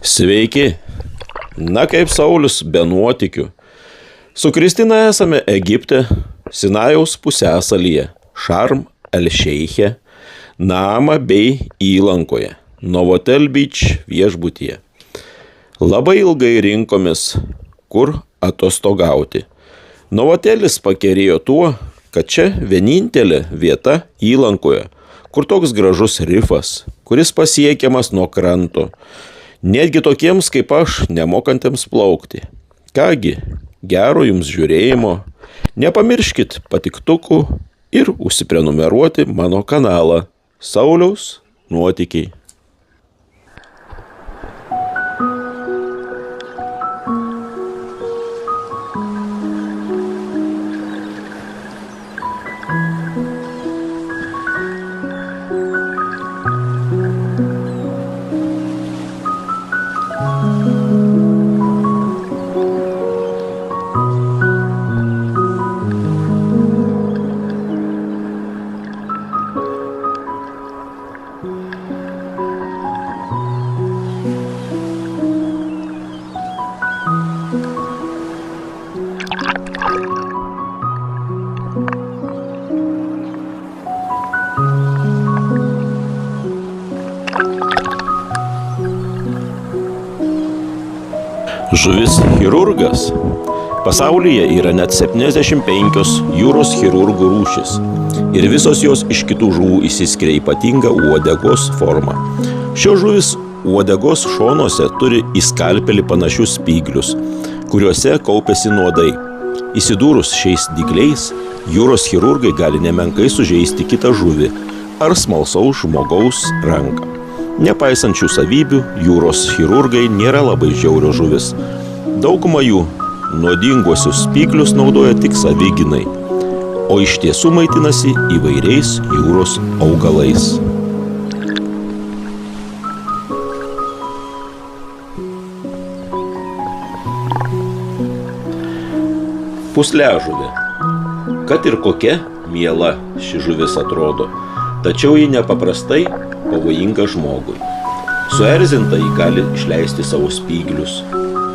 Sveiki. Na kaip Saulius be nuotykių. Su Kristina esame Egipte, Sinajaus pusiasalyje, Šarm el-Šeiche, Naama bei įlankoje, Novotel Beach viešbutyje. Labai ilgai rinkomės, kur atostogauti. Novotelis pakerėjo tuo, kad čia vienintelė vieta įlankoje, kur toks gražus rifas, kuris pasiekiamas nuo kranto, netgi tokiems kaip aš, nemokantiems plaukti. Kągi, gero jums žiūrėjimo, nepamirškit patiktukų ir užsiprenumeruoti mano kanalą Sauliaus nuotykiai. Žuvis chirurgas. Pasaulyje yra net 75 jūros chirurgų rūšis ir visos jos iš kitų žuvų išsiskiria ypatingą uodegos formą. Šios žuvis uodegos šonuose turi į skalpelį panašius spyglius, kuriuose kaupiasi nuodai. Įsidūrus šiais dygliais, jūros chirurgai gali nemenkai sužeisti kitą žuvį ar smalsaus žmogaus ranką. Nepaisant šių savybių, jūros chirurgai nėra labai žiaurios žuvis. Dauguma jų nuodinguosius spyglius naudoja tik savigynai, o iš tiesų maitinasi įvairiais jūros augalais. Pusliažuvė. Kad ir kokia miela ši žuvis atrodo, tačiau ji nepaprastai pavojinga žmogui. Suerzinta ji gali išleisti savo spyglius,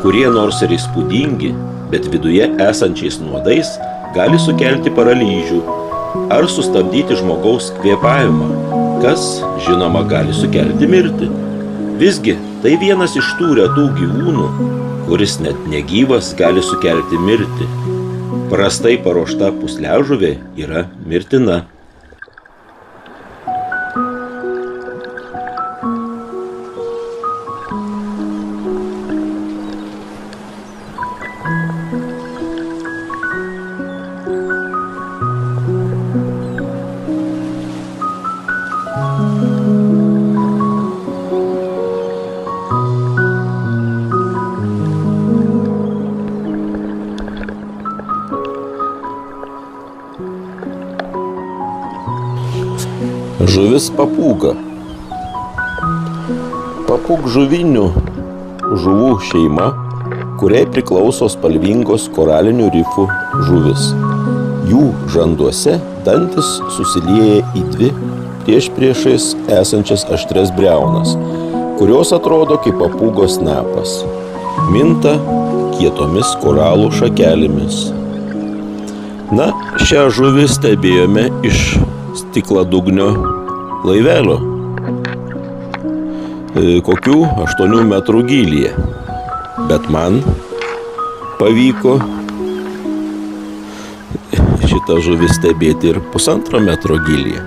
kurie nors ir įspūdingi, bet viduje esančiais nuodais gali sukelti paralyžių ar sustabdyti žmogaus kvėpavimą, kas, žinoma, gali sukelti mirtį. Visgi tai vienas iš tų retų gyvūnų, kuris net negyvas gali sukelti mirtį. Prastai paruošta pusliažuvė yra mirtina. Žuvis papūga. Papūgžuvinių žuvų šeima, kuriai priklauso spalvingos koralinių rifų žuvis. Jų žanduose dantis susilieja į dvi priešais esančias aštrias briaunas, kurios atrodo kaip papūgos snapas. Minta kietomis koralų šakelėmis. Na, šią žuvį stebėjome iš stikladugnio laivelio, kokių 8 metrų gylyje, bet man pavyko šitą žuvį stebėti ir 1,5 metro gylyje.